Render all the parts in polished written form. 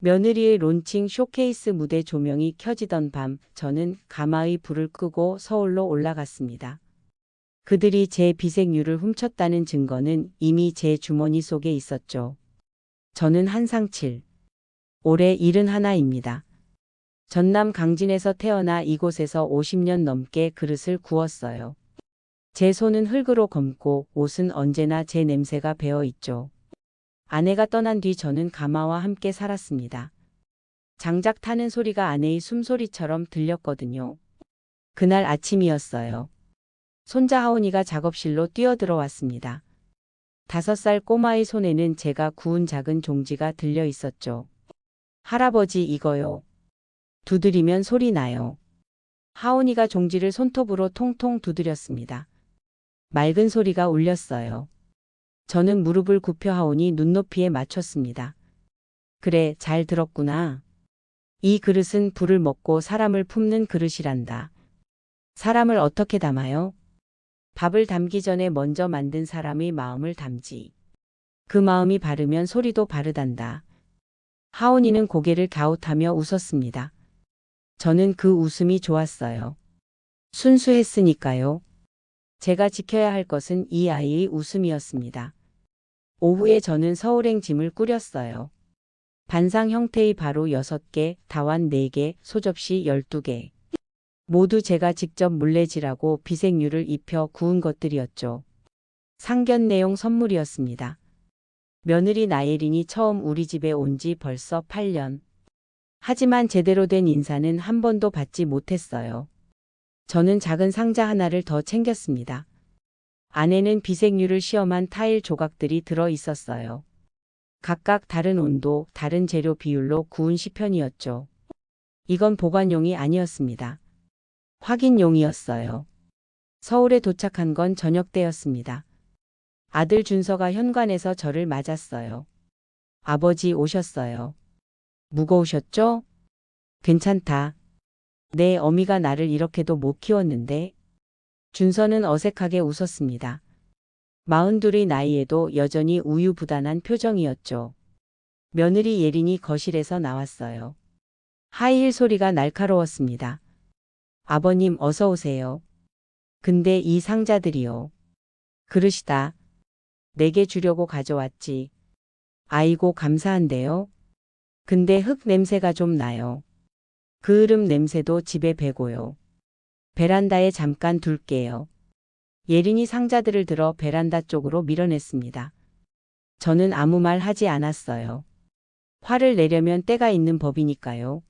며느리의 론칭 쇼케이스 무대 조명이 켜지던 밤, 저는 가마의 불을 끄고 서울로 올라갔습니다. 그들이 제 비색유를 훔쳤다는 증거는 이미 제 주머니 속에 있었죠. 저는 한상칠. 올해 71입니다. 전남 강진에서 태어나 이곳에서 50년 넘게 그릇을 구웠어요. 제 손은 흙으로 검고 옷은 언제나 제 냄새가 배어 있죠. 아내가 떠난 뒤 저는 가마와 함께 살았습니다. 장작 타는 소리가 아내의 숨소리처럼 들렸거든요. 그날 아침이었어요. 손자 하온이가 작업실로 뛰어들어왔습니다. 5살 꼬마의 손에는 제가 구운 작은 종지가 들려 있었죠. 할아버지 이거요. 두드리면 소리 나요. 하온이가 종지를 손톱으로 통통 두드렸습니다. 맑은 소리가 울렸어요. 저는 무릎을 굽혀 하온이 눈높이에 맞췄습니다. 그래, 잘 들었구나. 이 그릇은 불을 먹고 사람을 품는 그릇이란다. 사람을 어떻게 담아요? 밥을 담기 전에 먼저 만든 사람의 마음을 담지. 그 마음이 바르면 소리도 바르단다. 하온이는 고개를 갸웃하며 웃었습니다. 저는 그 웃음이 좋았어요. 순수했으니까요. 제가 지켜야 할 것은 이 아이의 웃음이었습니다. 오후에 저는 서울행 짐을 꾸렸어요. 반상 형태의 바로 6개, 다완 4개, 소접시 12개. 모두 제가 직접 물레질하고 비색유를 입혀 구운 것들이었죠. 상견례용 선물이었습니다. 며느리 나예린이 처음 우리 집에 온 지 벌써 8년. 하지만 제대로 된 인사는 한 번도 받지 못했어요. 저는 작은 상자 하나를 더 챙겼습니다. 안에는 비색유를 시험한 타일 조각들이 들어 있었어요. 각각 다른 온도, 다른 재료 비율로 구운 시편이었죠. 이건 보관용이 아니었습니다. 확인용이었어요. 서울에 도착한 건 저녁 때였습니다. 아들 준서가 현관에서 저를 맞았어요. 아버지 오셨어요. 무거우셨죠? 괜찮다. 내 어미가 나를 이렇게도 못 키웠는데. 준서는 어색하게 웃었습니다. 42의 나이에도 여전히 우유부단한 표정이었죠. 며느리 예린이 거실에서 나왔어요. 하이힐 소리가 날카로웠습니다. 아버님 어서 오세요. 근데 이 상자들이요. 그릇이다. 내게 주려고 가져왔지. 아이고 감사한데요. 근데 흙 냄새가 좀 나요. 그을음 냄새도 집에 배고요. 베란다에 잠깐 둘게요. 예린이 상자들을 들어 베란다 쪽으로 밀어냈습니다. 저는 아무 말 하지 않았어요. 화를 내려면 때가 있는 법이니까요.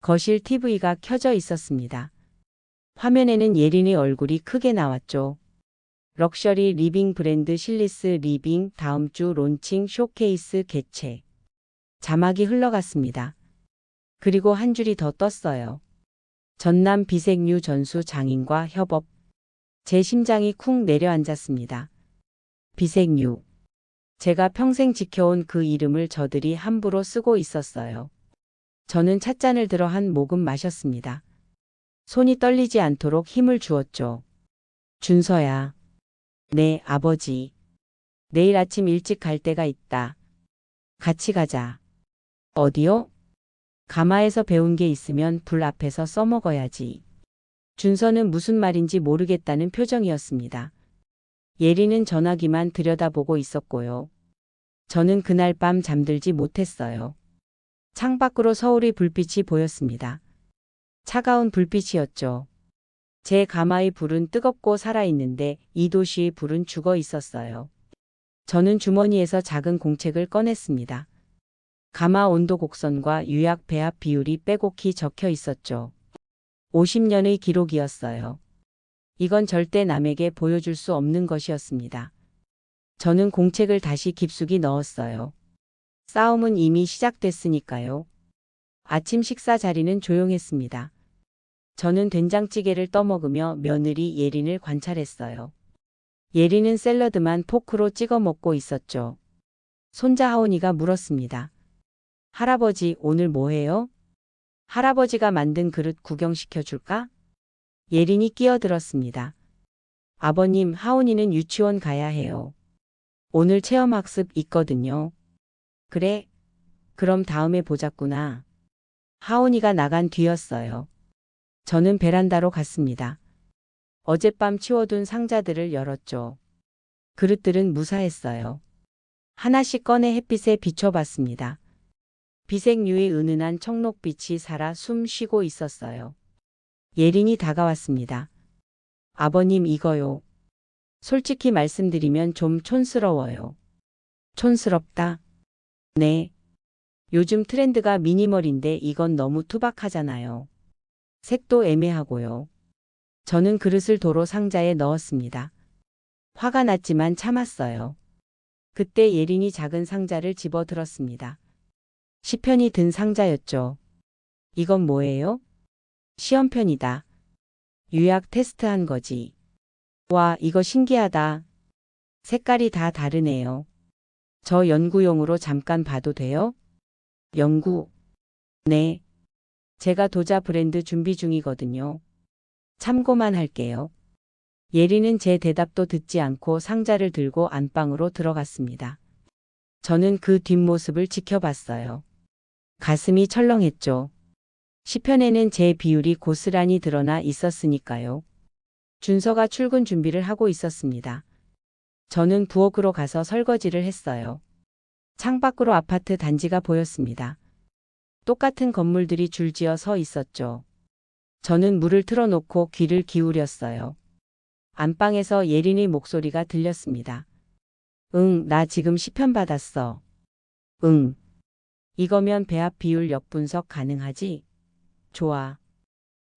거실 TV가 켜져 있었습니다. 화면에는 예린의 얼굴이 크게 나왔죠. 럭셔리 리빙 브랜드 실리스 리빙 다음 주 론칭 쇼케이스 개최. 자막이 흘러갔습니다. 그리고 한 줄이 더 떴어요. 전남 비색유 전수 장인과 협업. 제 심장이 쿵 내려앉았습니다. 비색유. 제가 평생 지켜온 그 이름을 저들이 함부로 쓰고 있었어요. 저는 찻잔을 들어 한 모금 마셨습니다. 손이 떨리지 않도록 힘을 주었죠. 준서야. 네, 아버지. 내일 아침 일찍 갈 데가 있다. 같이 가자. 어디요? 가마에서 배운 게 있으면 불 앞에서 써먹어야지. 준서는 무슨 말인지 모르겠다는 표정이었습니다. 예린은 전화기만 들여다보고 있었고요. 저는 그날 밤 잠들지 못했어요. 창밖으로 서울의 불빛이 보였습니다. 차가운 불빛이었죠. 제 가마의 불은 뜨겁고 살아있는데 이 도시의 불은 죽어 있었어요. 저는 주머니에서 작은 공책을 꺼냈습니다. 가마 온도 곡선과 유약 배합 비율이 빼곡히 적혀 있었죠. 50년의 기록이었어요. 이건 절대 남에게 보여줄 수 없는 것이었습니다. 저는 공책을 다시 깊숙이 넣었어요. 싸움은 이미 시작됐으니까요. 아침 식사 자리는 조용했습니다. 저는 된장찌개를 떠먹으며 며느리 예린을 관찰했어요. 예린은 샐러드만 포크로 찍어 먹고 있었죠. 손자 하온이가 물었습니다. 할아버지 오늘 뭐해요? 할아버지가 만든 그릇 구경시켜 줄까? 예린이 끼어들었습니다. 아버님, 하온이는 유치원 가야 해요. 오늘 체험학습 있거든요. 그래? 그럼 다음에 보자꾸나. 하온이가 나간 뒤였어요. 저는 베란다로 갔습니다. 어젯밤 치워둔 상자들을 열었죠. 그릇들은 무사했어요. 하나씩 꺼내 햇빛에 비춰봤습니다. 비색류의 은은한 청록빛이 살아 숨 쉬고 있었어요. 예린이 다가왔습니다. 아버님 이거요. 솔직히 말씀드리면 좀 촌스러워요. 촌스럽다? 네. 요즘 트렌드가 미니멀인데 이건 너무 투박하잖아요. 색도 애매하고요. 저는 그릇을 도로 상자에 넣었습니다. 화가 났지만 참았어요. 그때 예린이 작은 상자를 집어 들었습니다. 시편이 든 상자였죠. 이건 뭐예요? 시험편이다. 유약 테스트한 거지. 와, 이거 신기하다. 색깔이 다 다르네요. 저 연구용으로 잠깐 봐도 돼요? 연구? 네. 제가 도자 브랜드 준비 중이거든요. 참고만 할게요. 예리는 제 대답도 듣지 않고 상자를 들고 안방으로 들어갔습니다. 저는 그 뒷모습을 지켜봤어요. 가슴이 철렁했죠. 시편에는 제 비율이 고스란히 드러나 있었으니까요. 준서가 출근 준비를 하고 있었습니다. 저는 부엌으로 가서 설거지를 했어요. 창밖으로 아파트 단지가 보였습니다. 똑같은 건물들이 줄지어 서 있었죠. 저는 물을 틀어놓고 귀를 기울였어요. 안방에서 예린의 목소리가 들렸습니다. 응, 나 지금 시편 받았어. 응. 이거면 배합 비율 역분석 가능하지? 좋아.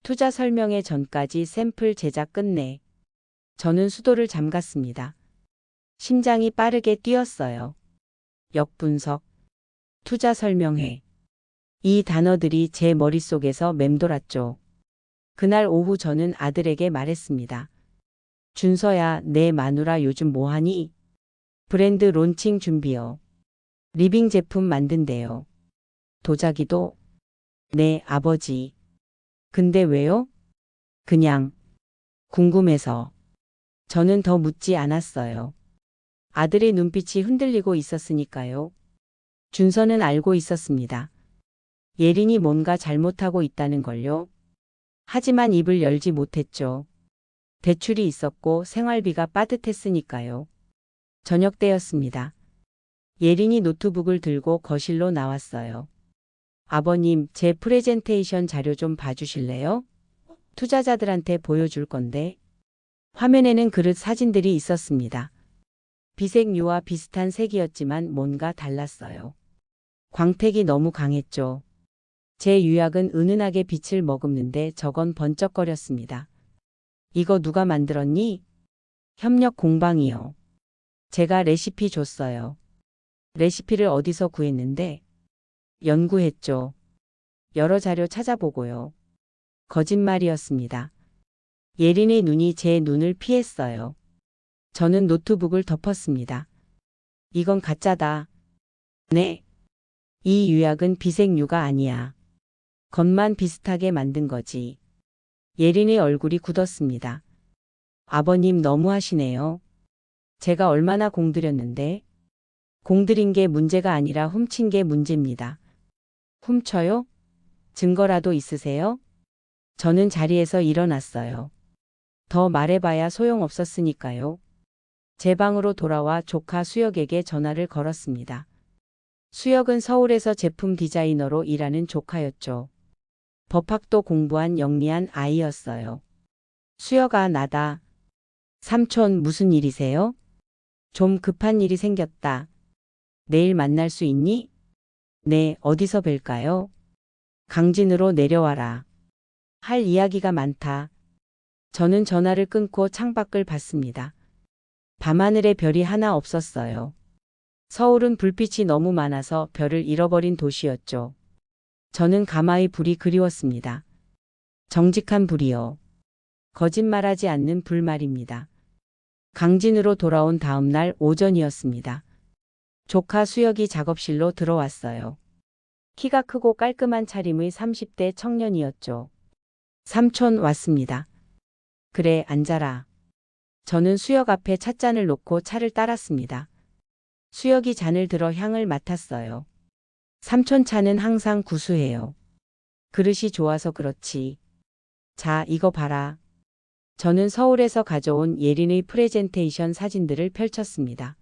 투자 설명회 전까지 샘플 제작 끝내. 저는 수도를 잠갔습니다. 심장이 빠르게 뛰었어요. 역분석, 투자 설명회. 이 단어들이 제 머릿속에서 맴돌았죠. 그날 오후 저는 아들에게 말했습니다. 준서야, 내 마누라 요즘 뭐하니? 브랜드 론칭 준비요. 리빙 제품 만든대요. 도자기도? 네, 아버지. 근데 왜요? 그냥 궁금해서. 저는 더 묻지 않았어요. 아들의 눈빛이 흔들리고 있었으니까요. 준서는 알고 있었습니다. 예린이 뭔가 잘못하고 있다는 걸요. 하지만 입을 열지 못했죠. 대출이 있었고 생활비가 빠듯했으니까요. 저녁 때였습니다. 예린이 노트북을 들고 거실로 나왔어요. 아버님, 제 프레젠테이션 자료 좀 봐주실래요? 투자자들한테 보여줄 건데. 화면에는 그릇 사진들이 있었습니다. 비색류와 비슷한 색이었지만 뭔가 달랐어요. 광택이 너무 강했죠. 제 유약은 은은하게 빛을 머금는데 저건 번쩍거렸습니다. 이거 누가 만들었니? 협력 공방이요. 제가 레시피 줬어요. 레시피를 어디서 구했는데? 연구했죠. 여러 자료 찾아보고요. 거짓말이었습니다. 예린의 눈이 제 눈을 피했어요. 저는 노트북을 덮었습니다. 이건 가짜다. 네. 이 유약은 비색류가 아니야. 겉만 비슷하게 만든 거지. 예린의 얼굴이 굳었습니다. 아버님 너무하시네요. 제가 얼마나 공들였는데. 공들인 게 문제가 아니라 훔친 게 문제입니다. 훔쳐요? 증거라도 있으세요? 저는 자리에서 일어났어요. 더 말해봐야 소용없었으니까요. 제 방으로 돌아와 조카 수혁에게 전화를 걸었습니다. 수혁은 서울에서 제품 디자이너로 일하는 조카였죠. 법학도 공부한 영리한 아이였어요. 수혁아, 나다. 삼촌, 무슨 일이세요? 좀 급한 일이 생겼다. 내일 만날 수 있니? 네, 어디서 뵐까요? 강진으로 내려와라. 할 이야기가 많다. 저는 전화를 끊고 창밖을 봤습니다. 밤하늘에 별이 하나 없었어요. 서울은 불빛이 너무 많아서 별을 잃어버린 도시였죠. 저는 가마의 불이 그리웠습니다. 정직한 불이요. 거짓말하지 않는 불 말입니다. 강진으로 돌아온 다음 날 오전이었습니다. 조카 수혁이 작업실로 들어왔어요. 키가 크고 깔끔한 차림의 30대 청년이었죠. 삼촌 왔습니다. 그래, 앉아라. 저는 수혁 앞에 찻잔을 놓고 차를 따랐습니다. 수혁이 잔을 들어 향을 맡았어요. 삼촌 차는 항상 구수해요. 그릇이 좋아서 그렇지. 자, 이거 봐라. 저는 서울에서 가져온 예린의 프레젠테이션 사진들을 펼쳤습니다.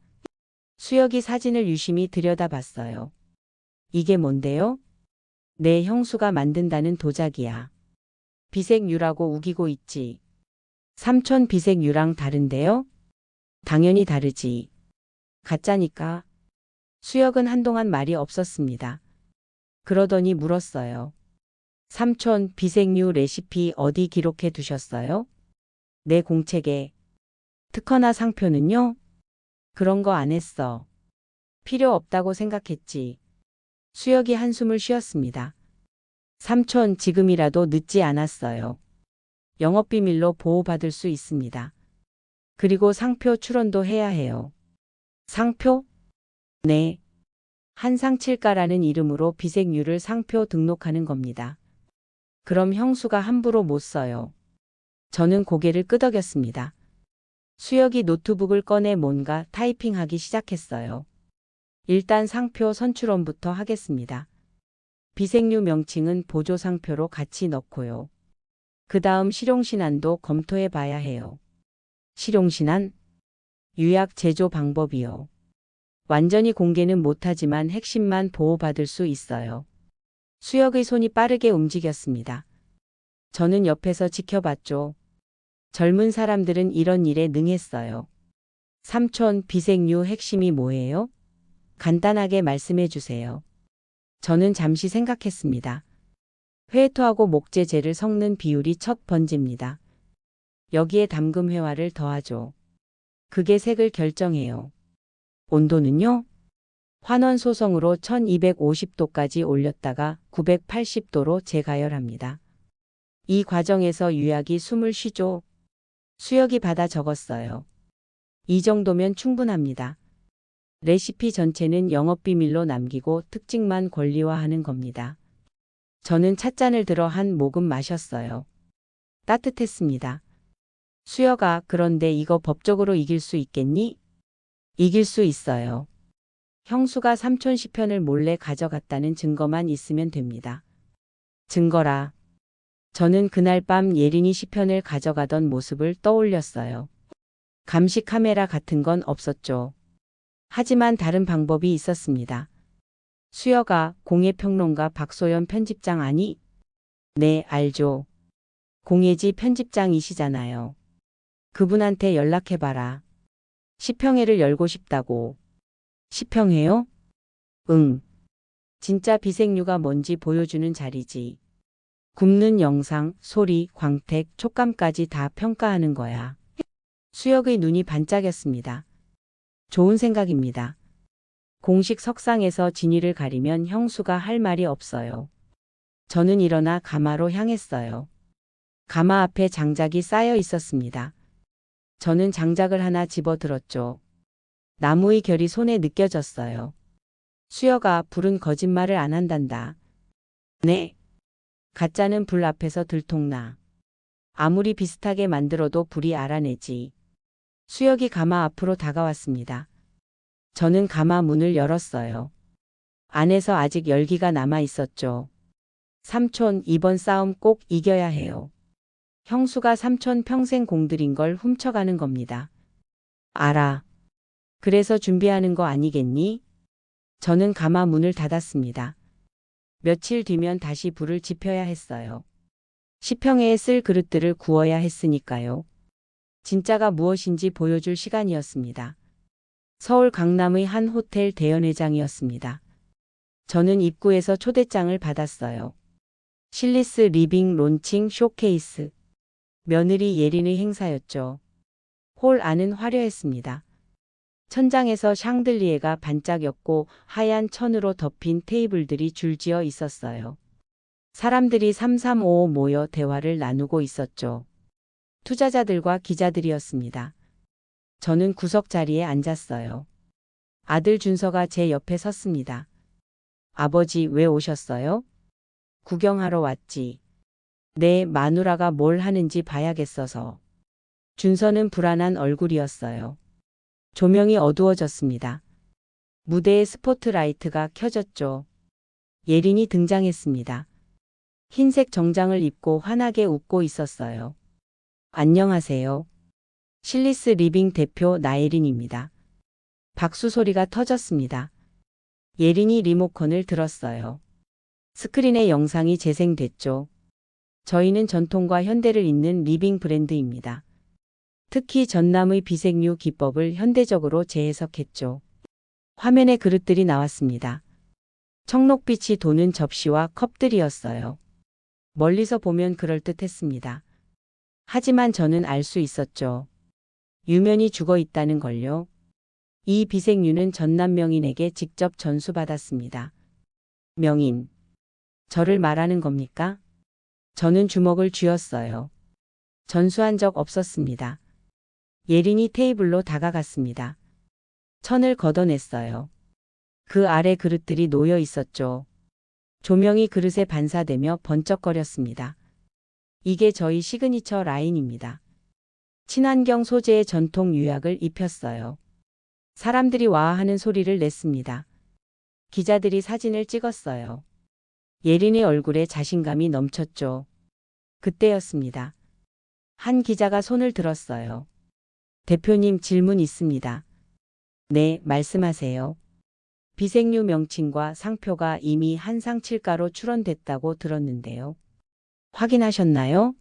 수혁이 사진을 유심히 들여다봤어요. 이게 뭔데요? 내 형수가 만든다는 도자기야. 비색유라고 우기고 있지. 삼촌 비색유랑 다른데요? 당연히 다르지. 가짜니까. 수혁은 한동안 말이 없었습니다. 그러더니 물었어요. 삼촌 비색유 레시피 어디 기록해 두셨어요? 내 공책에. 특허나 상표는요? 그런 거 안 했어. 필요 없다고 생각했지. 수혁이 한숨을 쉬었습니다. 삼촌 지금이라도 늦지 않았어요. 영업비밀로 보호받을 수 있습니다. 그리고 상표 출원도 해야 해요. 상표? 네. 한상칠가라는 이름으로 비색유를 상표 등록하는 겁니다. 그럼 형수가 함부로 못 써요. 저는 고개를 끄덕였습니다. 수혁이 노트북을 꺼내 뭔가 타이핑하기 시작했어요. 일단 상표 선출원부터 하겠습니다. 비색유 명칭은 보조상표로 같이 넣고요. 그 다음 실용신안도 검토해 봐야 해요. 실용신안? 유약 제조 방법이요. 완전히 공개는 못하지만 핵심만 보호받을 수 있어요. 수혁의 손이 빠르게 움직였습니다. 저는 옆에서 지켜봤죠. 젊은 사람들은 이런 일에 능했어요. 삼촌 비색유 핵심이 뭐예요? 간단하게 말씀해 주세요. 저는 잠시 생각했습니다. 회토하고 목재재를 섞는 비율이 첫 번째입니다. 여기에 담금회화를 더하죠. 그게 색을 결정해요. 온도는요? 환원 소성으로 1250도까지 올렸다가 980도로 재가열합니다. 이 과정에서 유약이 숨을 쉬죠. 수혁이 받아 적었어요. 이 정도면 충분합니다. 레시피 전체는 영업비밀로 남기고 특징만 권리화하는 겁니다. 저는 찻잔을 들어 한 모금 마셨어요. 따뜻했습니다. 수혁아, 그런데 이거 법적으로 이길 수 있겠니? 이길 수 있어요. 형수가 삼촌 시편을 몰래 가져갔다는 증거만 있으면 됩니다. 증거라. 저는 그날 밤 예린이 시편을 가져가던 모습을 떠올렸어요. 감시 카메라 같은 건 없었죠. 하지만 다른 방법이 있었습니다. 수혁아, 공예평론가 박소연 편집장 아니? 네, 알죠. 공예지 편집장이시잖아요. 그분한테 연락해봐라. 시평회를 열고 싶다고. 시평회요? 응. 진짜 비색유가 뭔지 보여주는 자리지. 굽는 영상, 소리, 광택, 촉감까지 다 평가하는 거야. 수혁의 눈이 반짝였습니다. 좋은 생각입니다. 공식 석상에서 진위를 가리면 형수가 할 말이 없어요. 저는 일어나 가마로 향했어요. 가마 앞에 장작이 쌓여 있었습니다. 저는 장작을 하나 집어들었죠. 나무의 결이 손에 느껴졌어요. 수혁아, 불은 거짓말을 안 한단다. 네. 가짜는 불 앞에서 들통나. 아무리 비슷하게 만들어도 불이 알아내지. 수혁이 가마 앞으로 다가왔습니다. 저는 가마 문을 열었어요. 안에서 아직 열기가 남아 있었죠. 삼촌, 이번 싸움 꼭 이겨야 해요. 형수가 삼촌 평생 공들인 걸 훔쳐가는 겁니다. 알아. 그래서 준비하는 거 아니겠니? 저는 가마 문을 닫았습니다. 며칠 뒤면 다시 불을 지펴야 했어요. 시평회에 쓸 그릇들을 구워야 했으니까요. 진짜가 무엇인지 보여줄 시간이었습니다. 서울 강남의 한 호텔 대연회장이었습니다. 저는 입구에서 초대장을 받았어요. 실리스 리빙 론칭 쇼케이스. 며느리 예린의 행사였죠. 홀 안은 화려했습니다. 천장에서 샹들리에가 반짝였고 하얀 천으로 덮인 테이블들이 줄지어 있었어요. 사람들이 삼삼오오 모여 대화를 나누고 있었죠. 투자자들과 기자들이었습니다. 저는 구석 자리에 앉았어요. 아들 준서가 제 옆에 섰습니다. 아버지, 왜 오셨어요? 구경하러 왔지. 내 마누라가 뭘 하는지 봐야겠어서. 준서는 불안한 얼굴이었어요. 조명이 어두워졌습니다. 무대에 스포트라이트가 켜졌죠. 예린이 등장했습니다. 흰색 정장을 입고 환하게 웃고 있었어요. 안녕하세요. 실리스 리빙 대표 나예린입니다. 박수 소리가 터졌습니다. 예린이 리모컨을 들었어요. 스크린에 영상이 재생됐죠. 저희는 전통과 현대를 잇는 리빙 브랜드입니다. 특히 전남의 비색류 기법을 현대적으로 재해석했죠. 화면에 그릇들이 나왔습니다. 청록빛이 도는 접시와 컵들이었어요. 멀리서 보면 그럴듯했습니다. 하지만 저는 알 수 있었죠. 유면이 죽어 있다는 걸요. 이 비색류는 전남 명인에게 직접 전수받았습니다. 명인. 저를 말하는 겁니까? 저는 주먹을 쥐었어요. 전수한 적 없었습니다. 예린이 테이블로 다가갔습니다. 천을 걷어냈어요. 그 아래 그릇들이 놓여 있었죠. 조명이 그릇에 반사되며 번쩍거렸습니다. 이게 저희 시그니처 라인입니다. 친환경 소재의 전통 유약을 입혔어요. 사람들이 와하는 소리를 냈습니다. 기자들이 사진을 찍었어요. 예린의 얼굴에 자신감이 넘쳤죠. 그때였습니다. 한 기자가 손을 들었어요. 대표님, 질문 있습니다. 네, 말씀하세요. 비색류 명칭과 상표가 이미 한상칠가로 출원됐다고 들었는데요. 확인하셨나요?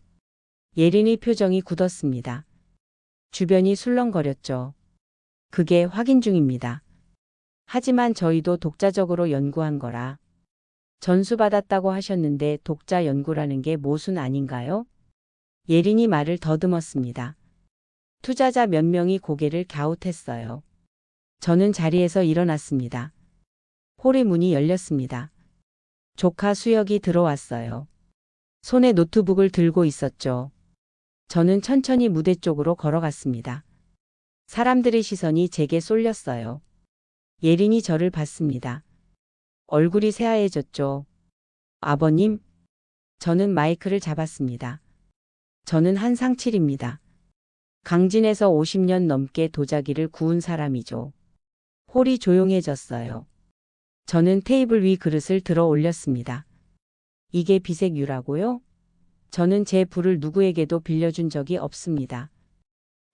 예린의 표정이 굳었습니다. 주변이 술렁거렸죠. 그게 확인 중입니다. 하지만 저희도 독자적으로 연구한 거라. 전수받았다고 하셨는데 독자 연구라는 게 모순 아닌가요? 예린이 말을 더듬었습니다. 투자자 몇 명이 고개를 갸웃했어요. 저는 자리에서 일어났습니다. 홀의 문이 열렸습니다. 조카 수혁이 들어왔어요. 손에 노트북을 들고 있었죠. 저는 천천히 무대 쪽으로 걸어갔습니다. 사람들의 시선이 제게 쏠렸어요. 예린이 저를 봤습니다. 얼굴이 새하얘졌죠. 아버님? 저는 마이크를 잡았습니다. 저는 한상칠입니다. 강진에서 50년 넘게 도자기를 구운 사람이죠. 홀이 조용해졌어요. 저는 테이블 위 그릇을 들어 올렸습니다. 이게 비색유라고요? 저는 제 불을 누구에게도 빌려준 적이 없습니다.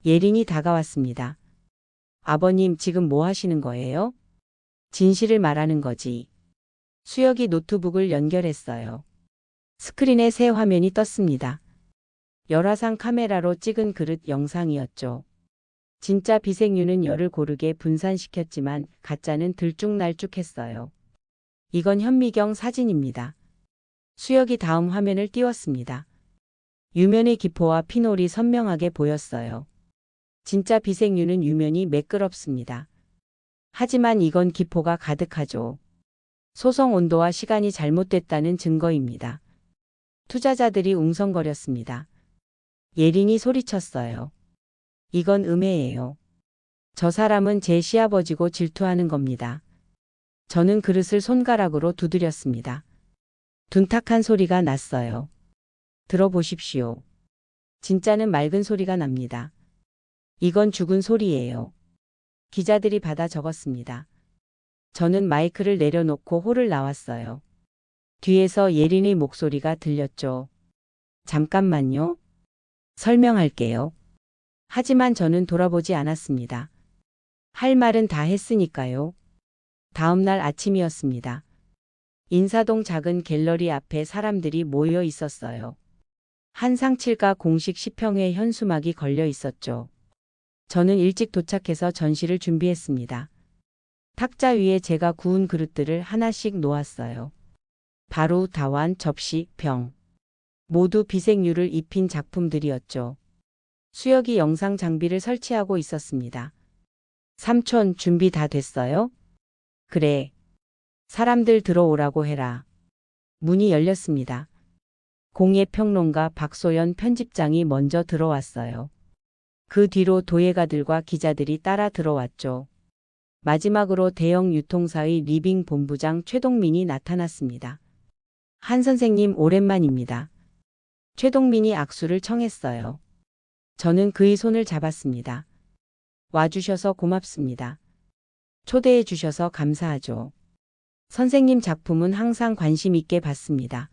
예린이 다가왔습니다. 아버님, 지금 뭐 하시는 거예요? 진실을 말하는 거지. 수혁이 노트북을 연결했어요. 스크린에 새 화면이 떴습니다. 열화상 카메라로 찍은 그릇 영상이었죠. 진짜 비색유는 열을 고르게 분산시켰지만 가짜는 들쭉날쭉했어요. 이건 현미경 사진입니다. 수혁이 다음 화면을 띄웠습니다. 유면의 기포와 피놀이 선명하게 보였어요. 진짜 비색유는 유면이 매끄럽습니다. 하지만 이건 기포가 가득하죠. 소성 온도와 시간이 잘못됐다는 증거입니다. 투자자들이 웅성거렸습니다. 예린이 소리쳤어요. 이건 음해예요. 저 사람은 제 시아버지고 질투하는 겁니다. 저는 그릇을 손가락으로 두드렸습니다. 둔탁한 소리가 났어요. 들어보십시오. 진짜는 맑은 소리가 납니다. 이건 죽은 소리예요. 기자들이 받아 적었습니다. 저는 마이크를 내려놓고 홀을 나왔어요. 뒤에서 예린의 목소리가 들렸죠. 잠깐만요. 설명할게요. 하지만 저는 돌아보지 않았습니다. 할 말은 다 했으니까요. 다음 날 아침이었습니다. 인사동 작은 갤러리 앞에 사람들이 모여 있었어요. 한상칠가 공식 10평에 현수막이 걸려 있었죠. 저는 일찍 도착해서 전시를 준비했습니다. 탁자 위에 제가 구운 그릇들을 하나씩 놓았어요. 바로 다완, 접시, 병. 모두 비색유를 입힌 작품들이었죠. 수혁이 영상 장비를 설치하고 있었습니다. 삼촌, 준비 다 됐어요? 그래. 사람들 들어오라고 해라. 문이 열렸습니다. 공예 평론가 박소연 편집장이 먼저 들어왔어요. 그 뒤로 도예가들과 기자들이 따라 들어왔죠. 마지막으로 대형 유통사의 리빙 본부장 최동민이 나타났습니다. 한 선생님, 오랜만입니다. 최동민이 악수를 청했어요. 저는 그의 손을 잡았습니다. 와주셔서 고맙습니다. 초대해 주셔서 감사하죠. 선생님 작품은 항상 관심 있게 봤습니다.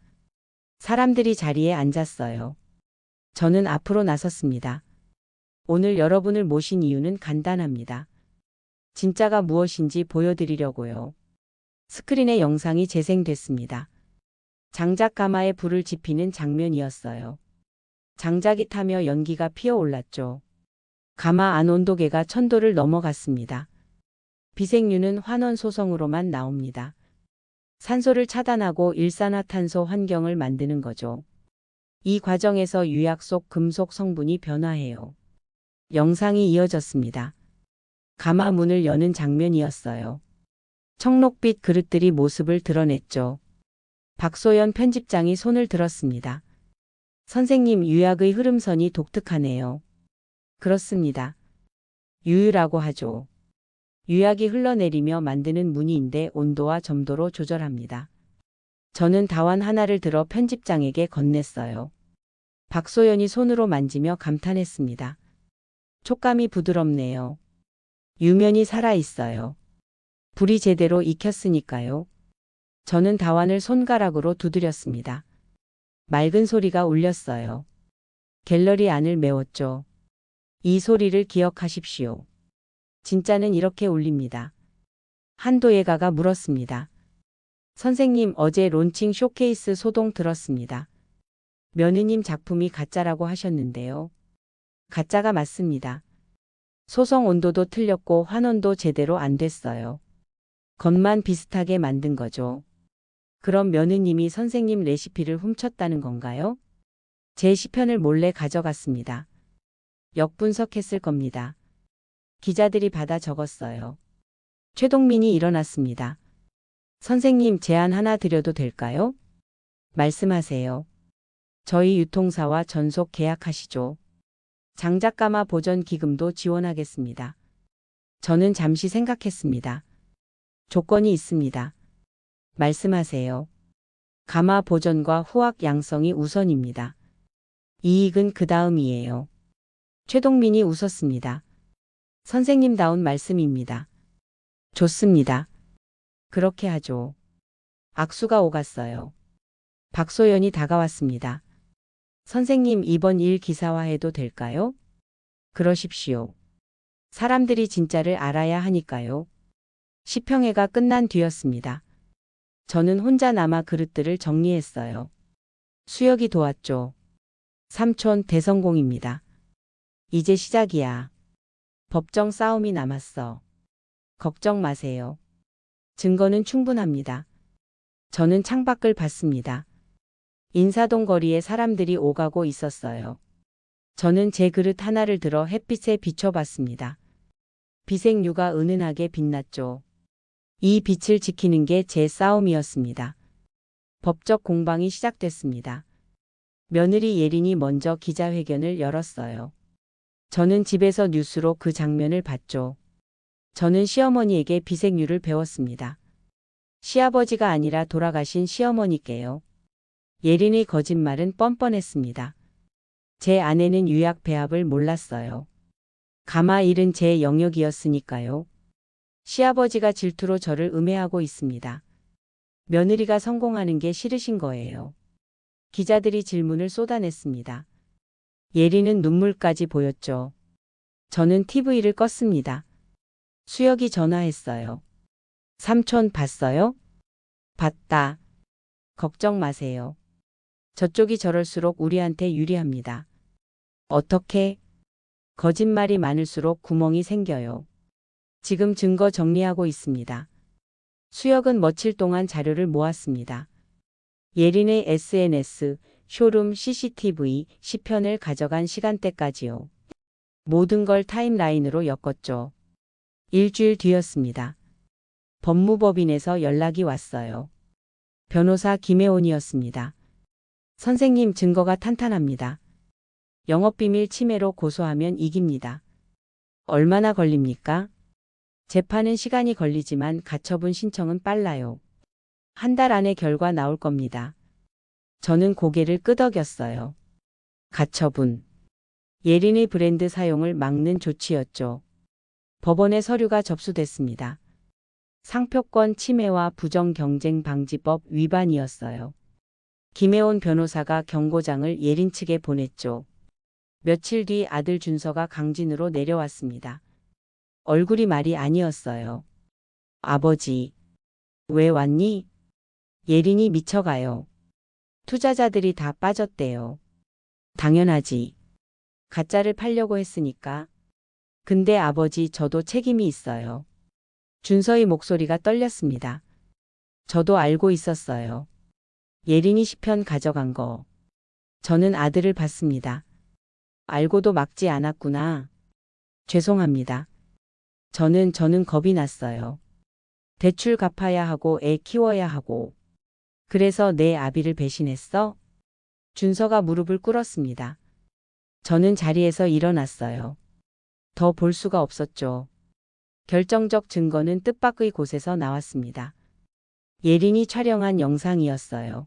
사람들이 자리에 앉았어요. 저는 앞으로 나섰습니다. 오늘 여러분을 모신 이유는 간단합니다. 진짜가 무엇인지 보여드리려고요. 스크린에 영상이 재생됐습니다. 장작 가마에 불을 지피는 장면이었어요. 장작이 타며 연기가 피어올랐죠. 가마 안 온도계가 1000도를 넘어갔습니다. 비생유는 환원소성으로만 나옵니다. 산소를 차단하고 일산화탄소 환경을 만드는 거죠. 이 과정에서 유약 속 금속 성분이 변화해요. 영상이 이어졌습니다. 가마 문을 여는 장면이었어요. 청록빛 그릇들이 모습을 드러냈죠. 박소연 편집장이 손을 들었습니다. 선생님, 유약의 흐름선이 독특하네요. 그렇습니다. 유유라고 하죠. 유약이 흘러내리며 만드는 무늬인데 온도와 점도로 조절합니다. 저는 다완 하나를 들어 편집장에게 건넸어요. 박소연이 손으로 만지며 감탄했습니다. 촉감이 부드럽네요. 유면이 살아있어요. 불이 제대로 익혔으니까요. 저는 다완을 손가락으로 두드렸습니다. 맑은 소리가 울렸어요. 갤러리 안을 메웠죠. 이 소리를 기억하십시오. 진짜는 이렇게 울립니다. 한도예가가 물었습니다. 선생님, 어제 론칭 쇼케이스 소동 들었습니다. 며느님 작품이 가짜라고 하셨는데요. 가짜가 맞습니다. 소성 온도도 틀렸고 환원도 제대로 안 됐어요. 겉만 비슷하게 만든 거죠. 그럼 며느님이 선생님 레시피를 훔쳤다는 건가요? 제 시편을 몰래 가져갔습니다. 역분석했을 겁니다. 기자들이 받아 적었어요. 최동민이 일어났습니다. 선생님, 제안 하나 드려도 될까요? 말씀하세요. 저희 유통사와 전속 계약하시죠. 장작가마 보전 기금도 지원하겠습니다. 저는 잠시 생각했습니다. 조건이 있습니다. 말씀하세요. 가마 보전과 후학 양성이 우선입니다. 이익은 그 다음이에요. 최동민이 웃었습니다. 선생님다운 말씀입니다. 좋습니다. 그렇게 하죠. 악수가 오갔어요. 박소연이 다가왔습니다. 선생님, 이번 일 기사화해도 될까요? 그러십시오. 사람들이 진짜를 알아야 하니까요. 시평회가 끝난 뒤였습니다. 저는 혼자 남아 그릇들을 정리했어요. 수혁이 도왔죠. 삼촌, 대성공입니다. 이제 시작이야. 법정 싸움이 남았어. 걱정 마세요. 증거는 충분합니다. 저는 창밖을 봤습니다. 인사동 거리에 사람들이 오가고 있었어요. 저는 제 그릇 하나를 들어 햇빛에 비춰봤습니다. 비생유가 은은하게 빛났죠. 이 빛을 지키는 게 제 싸움이었습니다. 법적 공방이 시작됐습니다. 며느리 예린이 먼저 기자회견을 열었어요. 저는 집에서 뉴스로 그 장면을 봤죠. 저는 시어머니에게 비생유를 배웠습니다. 시아버지가 아니라 돌아가신 시어머니께요. 예린의 거짓말은 뻔뻔했습니다. 제 아내는 유약 배합을 몰랐어요. 가마 일은 제 영역이었으니까요. 시아버지가 질투로 저를 음해하고 있습니다. 며느리가 성공하는 게 싫으신 거예요. 기자들이 질문을 쏟아냈습니다. 예린은 눈물까지 보였죠. 저는 TV를 껐습니다. 수혁이 전화했어요. 삼촌 봤어요? 봤다. 걱정 마세요. 저쪽이 저럴수록 우리한테 유리합니다. 어떻게? 거짓말이 많을수록 구멍이 생겨요. 지금 증거 정리하고 있습니다. 수혁은 며칠 동안 자료를 모았습니다. 예린의 SNS, 쇼룸 CCTV, 시편을 가져간 시간대까지요. 모든 걸 타임라인으로 엮었죠. 일주일 뒤였습니다. 법무법인에서 연락이 왔어요. 변호사 김혜원이었습니다. 선생님, 증거가 탄탄합니다. 영업비밀 침해로 고소하면 이깁니다. 얼마나 걸립니까? 재판은 시간이 걸리지만 가처분 신청은 빨라요. 한 달 안에 결과 나올 겁니다. 저는 고개를 끄덕였어요. 가처분. 예린의 브랜드 사용을 막는 조치였죠. 법원에 서류가 접수됐습니다. 상표권 침해와 부정경쟁방지법 위반이었어요. 김혜원 변호사가 경고장을 예린 측에 보냈죠. 며칠 뒤 아들 준서가 강진으로 내려왔습니다. 얼굴이 말이 아니었어요. 아버지, 왜 왔니? 예린이 미쳐가요. 투자자들이 다 빠졌대요. 당연하지. 가짜를 팔려고 했으니까. 근데 아버지, 저도 책임이 있어요. 준서의 목소리가 떨렸습니다. 저도 알고 있었어요. 예린이 10편 가져간 거. 저는 아들을 봤습니다. 알고도 막지 않았구나. 죄송합니다. 저는 겁이 났어요. 대출 갚아야 하고 애 키워야 하고. 그래서 내 아비를 배신했어? 준서가 무릎을 꿇었습니다. 저는 자리에서 일어났어요. 더 볼 수가 없었죠. 결정적 증거는 뜻밖의 곳에서 나왔습니다. 예린이 촬영한 영상이었어요.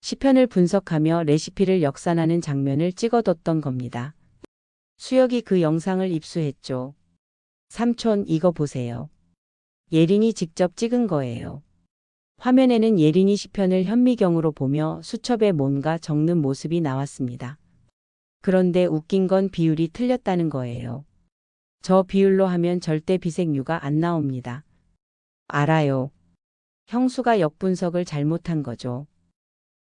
시편을 분석하며 레시피를 역산하는 장면을 찍어뒀던 겁니다. 수혁이 그 영상을 입수했죠. 삼촌, 이거 보세요. 예린이 직접 찍은 거예요. 화면에는 예린이 시편을 현미경으로 보며 수첩에 뭔가 적는 모습이 나왔습니다. 그런데 웃긴 건 비율이 틀렸다는 거예요. 저 비율로 하면 절대 비색유가 안 나옵니다. 알아요. 형수가 역분석을 잘못한 거죠.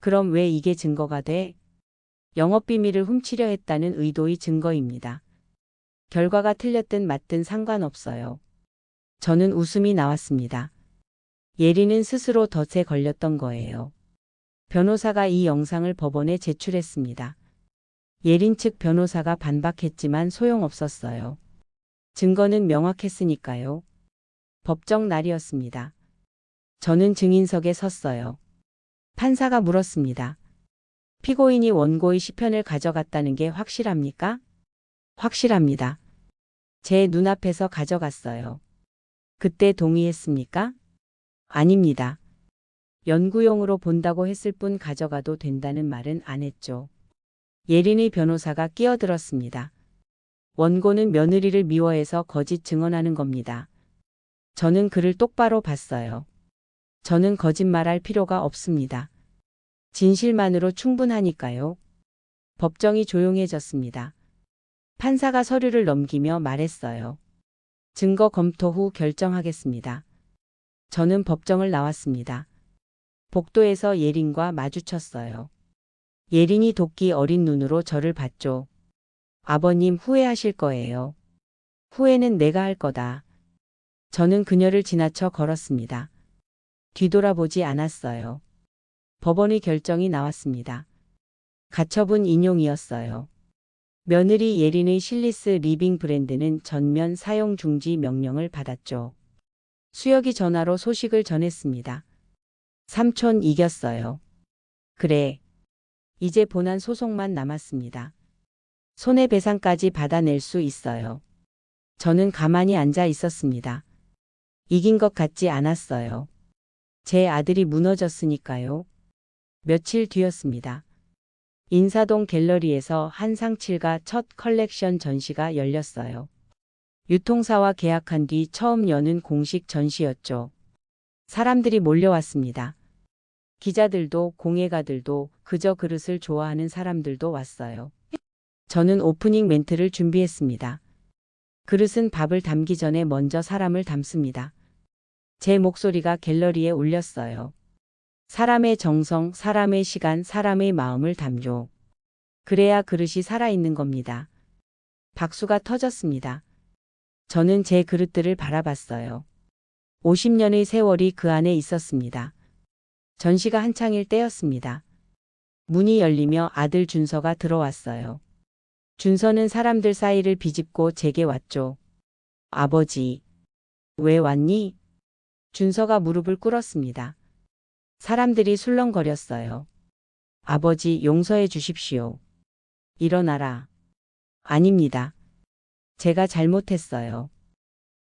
그럼 왜 이게 증거가 돼? 영업비밀을 훔치려 했다는 의도의 증거입니다. 결과가 틀렸든 맞든 상관없어요. 저는 웃음이 나왔습니다. 예린은 스스로 덫에 걸렸던 거예요. 변호사가 이 영상을 법원에 제출했습니다. 예린 측 변호사가 반박했지만 소용없었어요. 증거는 명확했으니까요. 법정 날이었습니다. 저는 증인석에 섰어요. 판사가 물었습니다. 피고인이 원고의 시편을 가져갔다는 게 확실합니까? 확실합니다. 제 눈앞에서 가져갔어요. 그때 동의했습니까? 아닙니다. 연구용으로 본다고 했을 뿐 가져가도 된다는 말은 안 했죠. 예린의 변호사가 끼어들었습니다. 원고는 며느리를 미워해서 거짓 증언하는 겁니다. 저는 그를 똑바로 봤어요. 저는 거짓말할 필요가 없습니다. 진실만으로 충분하니까요. 법정이 조용해졌습니다. 판사가 서류를 넘기며 말했어요. 증거 검토 후 결정하겠습니다. 저는 법정을 나왔습니다. 복도에서 예린과 마주쳤어요. 예린이 도끼 어린 눈으로 저를 봤죠. 아버님, 후회하실 거예요. 후회는 내가 할 거다. 저는 그녀를 지나쳐 걸었습니다. 뒤돌아보지 않았어요. 법원의 결정이 나왔습니다. 가처분 인용이었어요. 며느리 예린의 실리스 리빙 브랜드는 전면 사용 중지 명령을 받았죠. 수혁이 전화로 소식을 전했습니다. 삼촌, 이겼어요. 그래. 이제 본안 소송만 남았습니다. 손해배상까지 받아낼 수 있어요. 저는 가만히 앉아 있었습니다. 이긴 것 같지 않았어요. 제 아들이 무너졌으니까요. 며칠 뒤였습니다. 인사동 갤러리에서 한상칠가 첫 컬렉션 전시가 열렸어요. 유통사와 계약한 뒤 처음 여는 공식 전시였죠. 사람들이 몰려왔습니다. 기자들도 공예가들도 그저 그릇을 좋아하는 사람들도 왔어요. 저는 오프닝 멘트를 준비했습니다. 그릇은 밥을 담기 전에 먼저 사람을 담습니다. 제 목소리가 갤러리에 울렸어요. 사람의 정성, 사람의 시간, 사람의 마음을 담죠. 그래야 그릇이 살아있는 겁니다. 박수가 터졌습니다. 저는 제 그릇들을 바라봤어요. 50년의 세월이 그 안에 있었습니다. 전시가 한창일 때였습니다. 문이 열리며 아들 준서가 들어왔어요. 준서는 사람들 사이를 비집고 제게 왔죠. 아버지, 왜 왔니? 준서가 무릎을 꿇었습니다. 사람들이 술렁거렸어요. 아버지, 용서해 주십시오. 일어나라. 아닙니다. 제가 잘못했어요.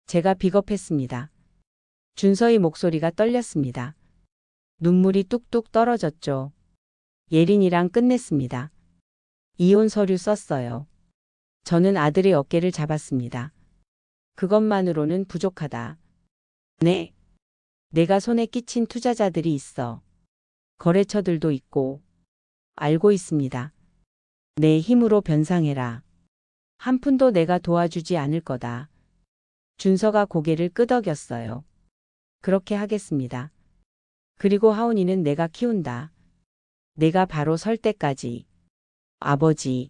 제가 비겁했습니다. 준서의 목소리가 떨렸습니다. 눈물이 뚝뚝 떨어졌죠. 예린이랑 끝냈습니다. 이혼 서류 썼어요. 저는 아들의 어깨를 잡았습니다. 그것만으로는 부족하다. 네. 내가 손에 끼친 투자자들이 있어. 거래처들도 있고. 알고 있습니다. 내 힘으로 변상해라. 한 푼도 내가 도와주지 않을 거다. 준서가 고개를 끄덕였어요. 그렇게 하겠습니다. 그리고 하온이는 내가 키운다. 내가 바로 설 때까지. 아버지,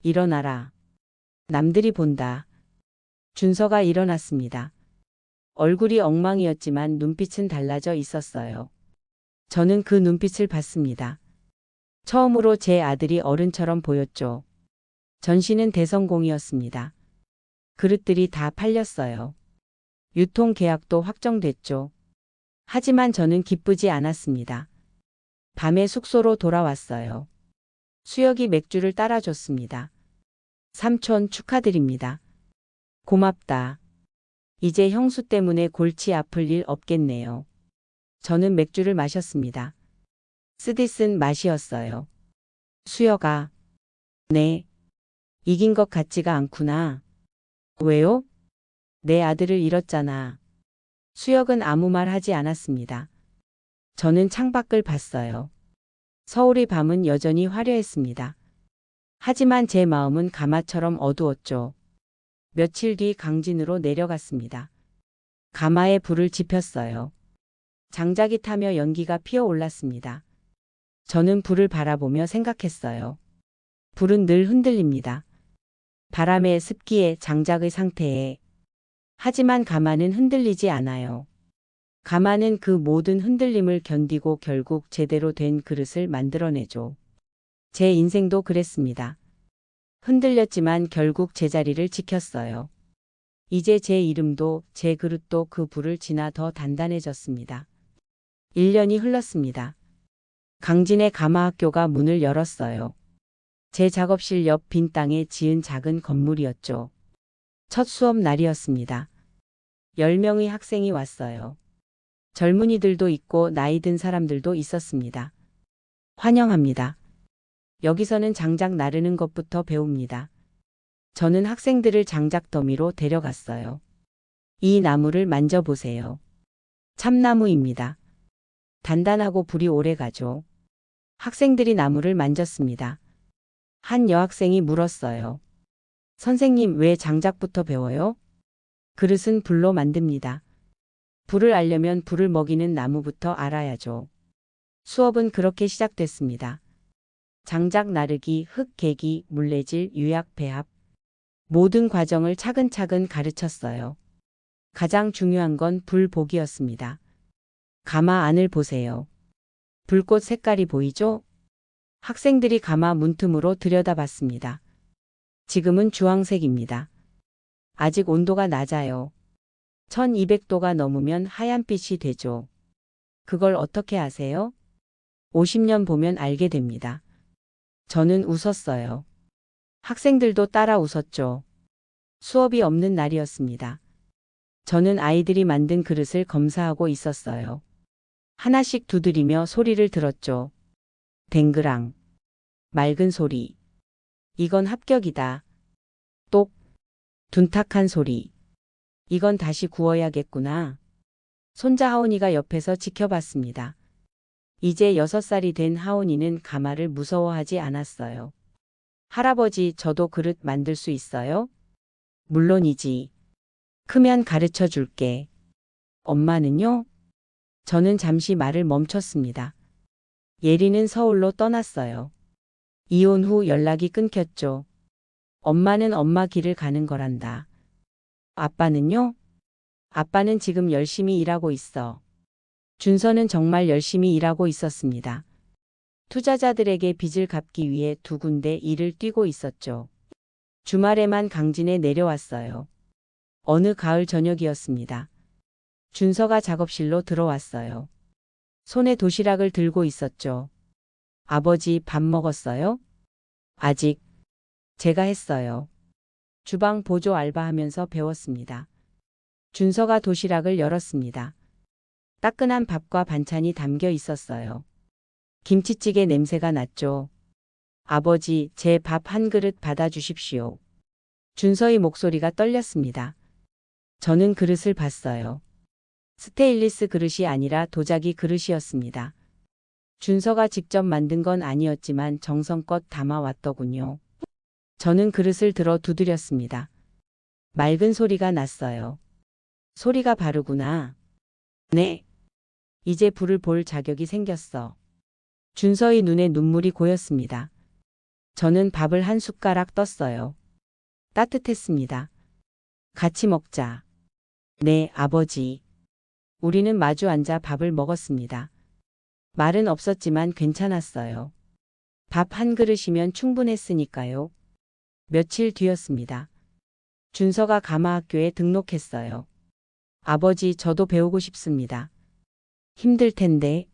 일어나라. 남들이 본다. 준서가 일어났습니다. 얼굴이 엉망이었지만 눈빛은 달라져 있었어요. 저는 그 눈빛을 봤습니다. 처음으로 제 아들이 어른처럼 보였죠. 전시는 대성공이었습니다. 그릇들이 다 팔렸어요. 유통계약도 확정됐죠. 하지만 저는 기쁘지 않았습니다. 밤에 숙소로 돌아왔어요. 수혁이 맥주를 따라줬습니다. 삼촌 축하드립니다. 고맙다. 이제 형수 때문에 골치 아플 일 없겠네요. 저는 맥주를 마셨습니다. 쓰디쓴 맛이었어요. 수혁아. 네. 이긴 것 같지가 않구나. 왜요? 내 아들을 잃었잖아. 수혁은 아무 말 하지 않았습니다. 저는 창밖을 봤어요. 서울의 밤은 여전히 화려했습니다. 하지만 제 마음은 가마처럼 어두웠죠. 며칠 뒤 강진으로 내려갔습니다. 가마에 불을 지폈어요. 장작이 타며 연기가 피어올랐습니다. 저는 불을 바라보며 생각했어요. 불은 늘 흔들립니다. 바람의 습기에 장작의 상태에. 하지만 가마는 흔들리지 않아요. 가마는 그 모든 흔들림을 견디고 결국 제대로 된 그릇을 만들어내죠. 제 인생도 그랬습니다. 흔들렸지만 결국 제자리를 지켰어요. 이제 제 이름도 제 그릇도 그 불을 지나 더 단단해졌습니다. 1년이 흘렀습니다. 강진의 가마학교가 문을 열었어요. 제 작업실 옆 빈 땅에 지은 작은 건물이었죠. 첫 수업 날이었습니다. 10명의 학생이 왔어요. 젊은이들도 있고 나이 든 사람들도 있었습니다. 환영합니다. 여기서는 장작 나르는 것부터 배웁니다. 저는 학생들을 장작 더미로 데려갔어요. 이 나무를 만져보세요. 참나무입니다. 단단하고 불이 오래 가죠. 학생들이 나무를 만졌습니다. 한 여학생이 물었어요. 선생님, 왜 장작부터 배워요? 그릇은 불로 만듭니다. 불을 알려면 불을 먹이는 나무부터 알아야죠. 수업은 그렇게 시작됐습니다. 장작 나르기, 흙 개기, 물레질, 유약 배합. 모든 과정을 차근차근 가르쳤어요. 가장 중요한 건 불 보기였습니다. 가마 안을 보세요. 불꽃 색깔이 보이죠? 학생들이 가마 문틈으로 들여다봤습니다. 지금은 주황색입니다. 아직 온도가 낮아요. 1200도가 넘으면 하얀빛이 되죠. 그걸 어떻게 아세요? 50년 보면 알게 됩니다. 저는 웃었어요. 학생들도 따라 웃었죠. 수업이 없는 날이었습니다. 저는 아이들이 만든 그릇을 검사하고 있었어요. 하나씩 두드리며 소리를 들었죠. 댕그랑. 맑은 소리. 이건 합격이다. 똑. 둔탁한 소리. 이건 다시 구워야겠구나. 손자 하온이가 옆에서 지켜봤습니다. 이제 6살이 된 하온이는 가마를 무서워하지 않았어요. 할아버지, 저도 그릇 만들 수 있어요? 물론이지. 크면 가르쳐 줄게. 엄마는요? 저는 잠시 말을 멈췄습니다. 예리는 서울로 떠났어요. 이혼 후 연락이 끊겼죠. 엄마는 엄마 길을 가는 거란다. 아빠는요? 아빠는 지금 열심히 일하고 있어. 준서는 정말 열심히 일하고 있었습니다. 투자자들에게 빚을 갚기 위해 2군데 일을 뛰고 있었죠. 주말에만 강진에 내려왔어요. 어느 가을 저녁이었습니다. 준서가 작업실로 들어왔어요. 손에 도시락을 들고 있었죠. 아버지, 밥 먹었어요? 아직. 제가 했어요. 주방 보조 알바하면서 배웠습니다. 준서가 도시락을 열었습니다. 따끈한 밥과 반찬이 담겨 있었어요. 김치찌개 냄새가 났죠. 아버지, 제 밥 한 그릇 받아주십시오. 준서의 목소리가 떨렸습니다. 저는 그릇을 봤어요. 스테인리스 그릇이 아니라 도자기 그릇이었습니다. 준서가 직접 만든 건 아니었지만 정성껏 담아왔더군요. 저는 그릇을 들어 두드렸습니다. 맑은 소리가 났어요. 소리가 바르구나. 네. 이제 불을 볼 자격이 생겼어. 준서의 눈에 눈물이 고였습니다. 저는 밥을 한 숟가락 떴어요. 따뜻했습니다. 같이 먹자. 네, 아버지. 우리는 마주 앉아 밥을 먹었습니다. 말은 없었지만 괜찮았어요. 밥 한 그릇이면 충분했으니까요. 며칠 뒤였습니다. 준서가 가마학교에 등록했어요. 아버지, 저도 배우고 싶습니다. 힘들 텐데.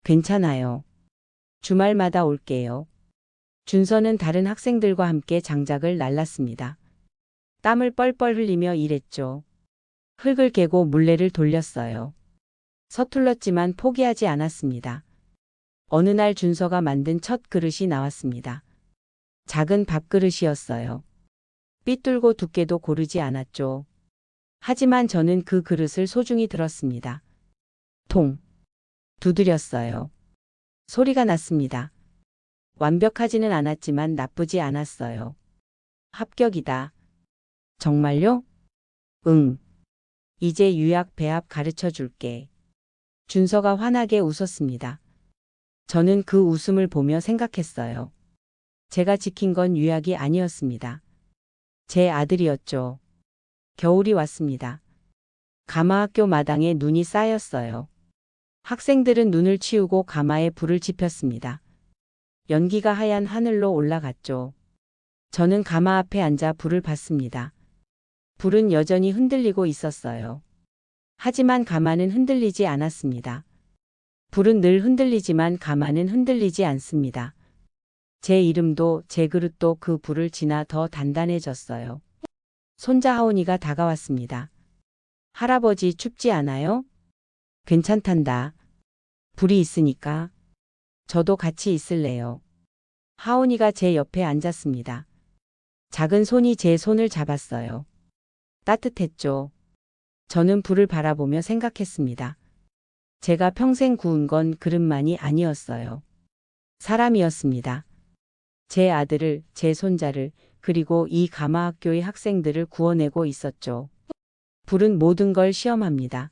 괜찮아요. 주말마다 올게요. 준서는 다른 학생들과 함께 장작을 날랐습니다. 땀을 뻘뻘 흘리며 일했죠. 흙을 개고 물레를 돌렸어요. 서툴렀지만 포기하지 않았습니다. 어느 날 준서가 만든 첫 그릇이 나왔습니다. 작은 밥그릇이었어요. 삐뚤고 두께도 고르지 않았죠. 하지만 저는 그 그릇을 소중히 들었습니다. 통. 두드렸어요. 소리가 났습니다. 완벽하지는 않았지만 나쁘지 않았어요. 합격이다. 정말요? 응. 이제 유약 배합 가르쳐 줄게. 준서가 환하게 웃었습니다. 저는 그 웃음을 보며 생각했어요. 제가 지킨 건 유약이 아니었습니다. 제 아들이었죠. 겨울이 왔습니다. 가마학교 마당에 눈이 쌓였어요. 학생들은 눈을 치우고 가마에 불을 지폈습니다. 연기가 하얀 하늘로 올라갔죠. 저는 가마 앞에 앉아 불을 봤습니다. 불은 여전히 흔들리고 있었어요. 하지만 가마는 흔들리지 않았습니다. 불은 늘 흔들리지만 가마는 흔들리지 않습니다. 제 이름도 제 그릇도 그 불을 지나 더 단단해졌어요. 손자 하온이가 다가왔습니다. 할아버지, 춥지 않아요? 괜찮단다. 불이 있으니까. 저도 같이 있을래요. 하온이가 제 옆에 앉았습니다. 작은 손이 제 손을 잡았어요. 따뜻했죠. 저는 불을 바라보며 생각했습니다. 제가 평생 구운 건 그릇만이 아니었어요. 사람이었습니다. 제 아들을, 제 손자를, 그리고 이 가마학교의 학생들을 구워내고 있었죠. 불은 모든 걸 시험합니다.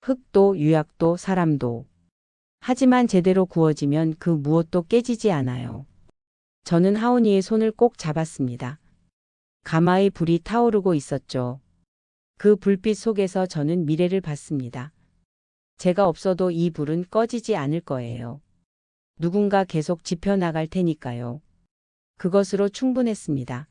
흙도, 유약도, 사람도. 하지만 제대로 구워지면 그 무엇도 깨지지 않아요. 저는 하온이의 손을 꼭 잡았습니다. 가마의 불이 타오르고 있었죠. 그 불빛 속에서 저는 미래를 봤습니다. 제가 없어도 이 불은 꺼지지 않을 거예요. 누군가 계속 지펴나갈 테니까요. 그것으로 충분했습니다.